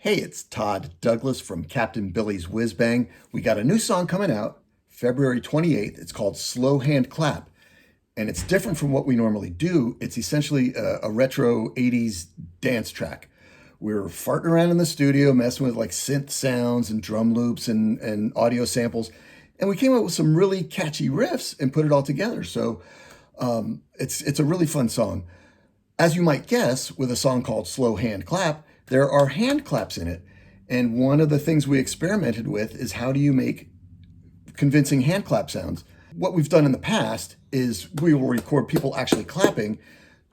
Hey, it's Todd Douglas from Captain Billy's Whiz Bang. We got a new song coming out February 28th. It's called Slow Hand Clap, and it's different from what we normally do. It's essentially a retro 80s dance track. We were farting around in the studio, messing with like synth sounds and drum loops and audio samples, and we came up with some really catchy riffs and put it all together. So it's a really fun song. As you might guess, with a song called Slow Hand Clap, there are hand claps in it. And one of the things we experimented with is how do you make convincing hand clap sounds? What we've done in the past is we will record people actually clapping,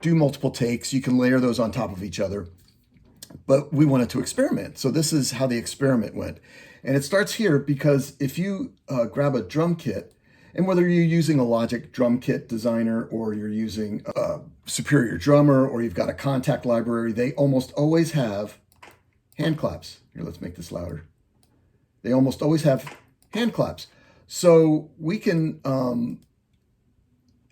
do multiple takes. You can layer those on top of each other. But we wanted to experiment. So this is how the experiment went. And it starts here because if you grab a drum kit, and whether you're using a Logic drum kit designer or you're using a Superior Drummer or you've got a contact library, they almost always have hand claps. Here, let's make this louder. They almost always have hand claps. So we can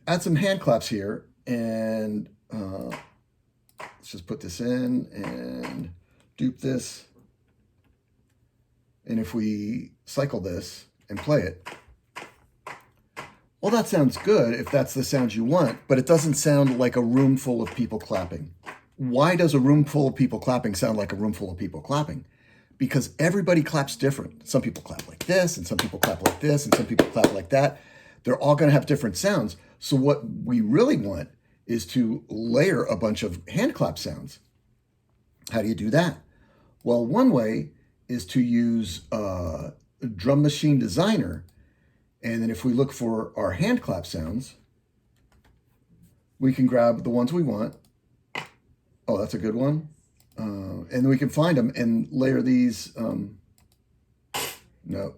add some hand claps here, and let's just put this in and dupe this. And if we cycle this and play it, well, that sounds good if that's the sound you want, but it doesn't sound like a room full of people clapping. Why does a room full of people clapping sound like a room full of people clapping? Because everybody claps different. Some people clap like this, and some people clap like this, and some people clap like that. They're all going to have different sounds. So what we really want is to layer a bunch of hand clap sounds. How do you do that? Well, one way is to use Drum Machine Designer. And then if we look for our hand clap sounds, we can grab the ones we want. Oh, that's a good one. And then we can find them and layer these. No.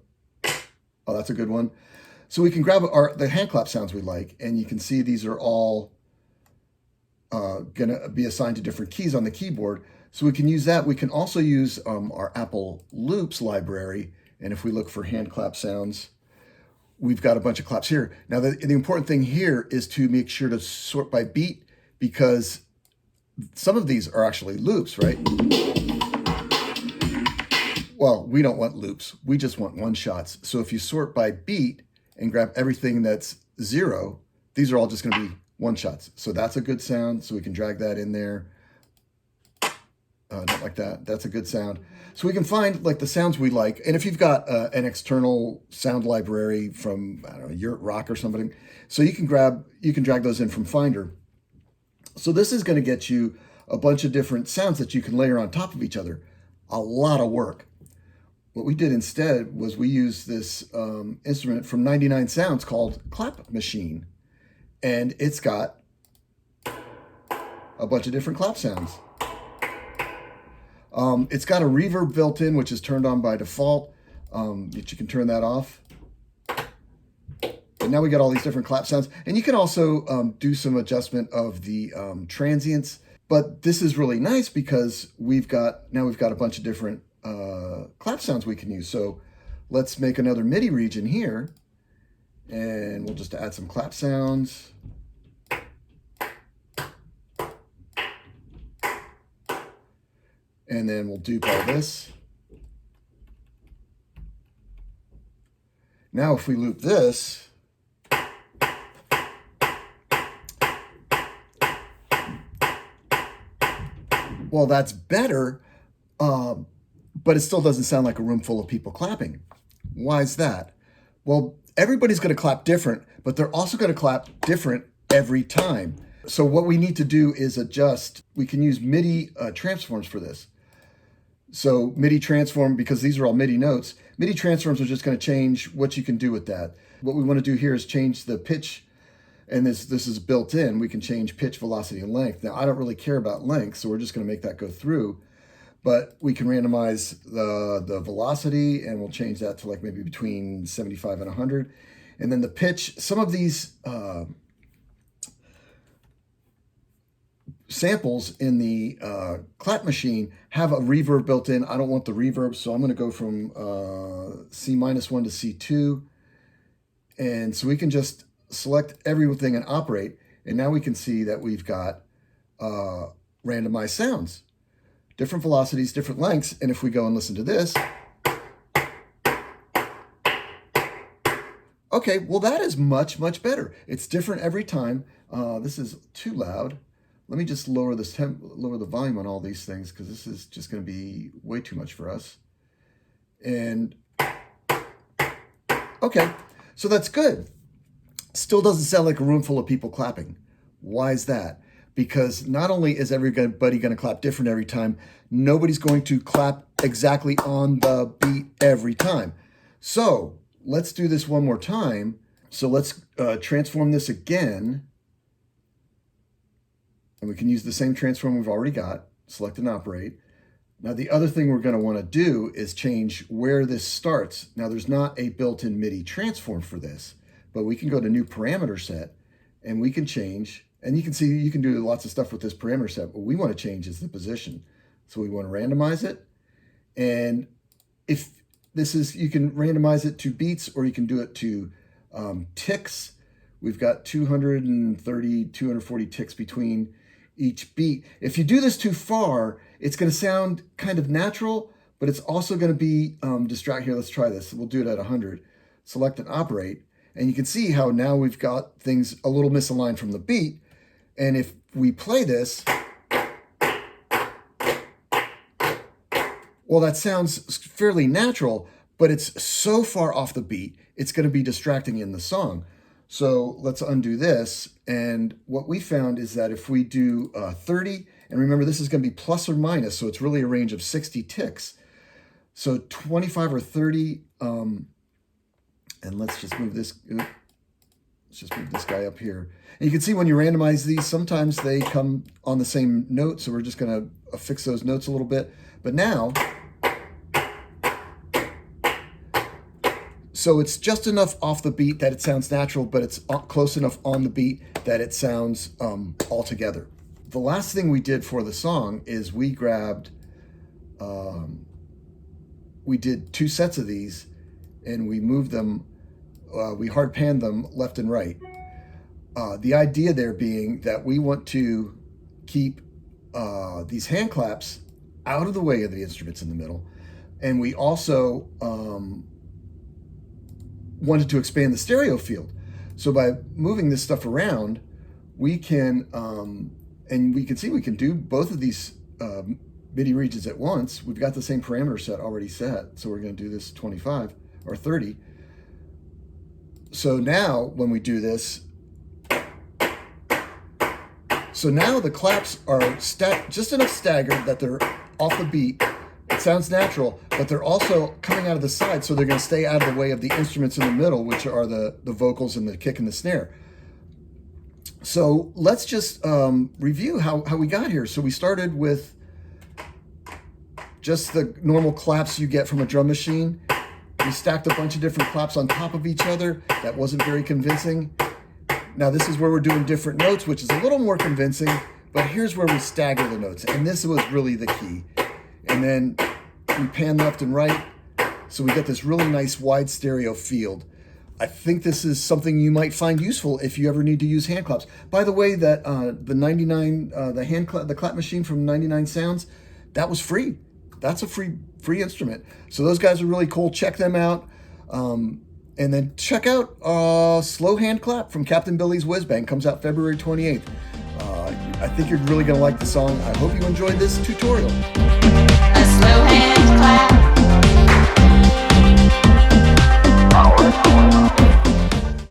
Oh, that's a good one. So we can grab the hand clap sounds we like, and you can see these are all going to be assigned to different keys on the keyboard. So we can use that. We can also use our Apple Loops library. And if we look for hand clap sounds, we've got a bunch of claps here. Now, the important thing here is to make sure to sort by beat, because some of these are actually loops, right? Well, we don't want loops. We just want one shots. So if you sort by beat and grab everything that's 0, these are all just going to be one shots. So that's a good sound. So we can drag that in there. Not like that. That's a good sound. So we can find like the sounds we like. And if you've got an external sound library from, I don't know, Yurt Rock or something, so you can drag those in from Finder. So this is going to get you a bunch of different sounds that you can layer on top of each other. A lot of work. What we did instead was we used this instrument from 99 Sounds called ClapMachine. And it's got a bunch of different clap sounds. It's got a reverb built in, which is turned on by default, that you can turn that off. And now we got all these different clap sounds. And you can also do some adjustment of the transients. But this is really nice because now we've got a bunch of different clap sounds we can use. So let's make another MIDI region here. And we'll just add some clap sounds. And then we'll dupe all this. Now if we loop this, well, that's better, but it still doesn't sound like a room full of people clapping. Why is that? Well, everybody's going to clap different, but they're also going to clap different every time. So what we need to do is adjust. We can use MIDI transforms for this. So MIDI transform, because these are all MIDI notes, MIDI transforms are just going to change what you can do with that. What we want to do here is change the pitch, and this is built in. We can change pitch, velocity, and length. Now, I don't really care about length, so we're just going to make that go through. But we can randomize the velocity, and we'll change that to like maybe between 75 and 100. And then the pitch, some of these samples in the ClapMachine have a reverb built in. I don't want the reverb, so I'm going to go from C-1 to C2. And so we can just select everything and operate. And now we can see that we've got randomized sounds. different velocities, different lengths. And if we go and listen to this, okay, well, that is much, much better. It's different every time. This is too loud. Let me just lower lower the volume on all these things, because this is just going to be way too much for us. And okay, so that's good. Still doesn't sound like a room full of people clapping. Why is that? Because not only is everybody going to clap different every time, nobody's going to clap exactly on the beat every time. So let's do this one more time. So let's transform this again. And we can use the same transform we've already got. Select and operate. Now the other thing we're going to want to do is change where this starts. Now there's not a built-in MIDI transform for this, but we can go to new parameter set and we can change. And you can see you can do lots of stuff with this parameter set. What we want to change is the position. So we want to randomize it. And if this is, you can randomize it to beats, or you can do it to ticks. We've got 230, 240 ticks between each beat. If you do this too far, it's going to sound kind of natural, but it's also going to be Here, let's try this. We'll do it at 100. Select and operate. And you can see how now we've got things a little misaligned from the beat. And if we play this, well, that sounds fairly natural, but it's so far off the beat, it's going to be distracting in the song. So let's undo this. And what we found is that if we do 30, and remember, this is going to be plus or minus, so it's really a range of 60 ticks. So 25 or 30, and let's just move this. Let's just move this guy up here. And you can see when you randomize these, sometimes they come on the same note. So we're just going to affix those notes a little bit. But now, so it's just enough off the beat that it sounds natural, but it's close enough on the beat that it sounds all together. The last thing we did for the song is we grabbed, we did 2 sets of these and we moved them, we hard panned them left and right. The idea there being that we want to keep these hand claps out of the way of the instruments in the middle. And we also wanted to expand the stereo field. So by moving this stuff around, we can, and we can see we can do both of these MIDI regions at once. We've got the same parameter set already set. So we're going to do this 25 or 30. So now when we do this, so now the claps are just enough staggered that they're off the beat. It sounds natural, but they're also coming out of the side, so they're going to stay out of the way of the instruments in the middle, which are the vocals and the kick and the snare. So let's just review how we got here. So we started with just the normal claps you get from a drum machine. We stacked a bunch of different claps on top of each other. That wasn't very convincing. Now this is where we're doing different notes, which is a little more convincing, but here's where we stagger the notes. And this was really the key. And then we pan left and right. So we get this really nice wide stereo field. I think this is something you might find useful if you ever need to use hand claps. By the way, that the 99, the clap machine from 99 Sounds, that was free. That's a free instrument. So those guys are really cool. Check them out. And then check out Slow Hand Clap from Captain Billy's Whiz Bang. Comes out February 28th. I think you're really going to like the song. I hope you enjoyed this tutorial.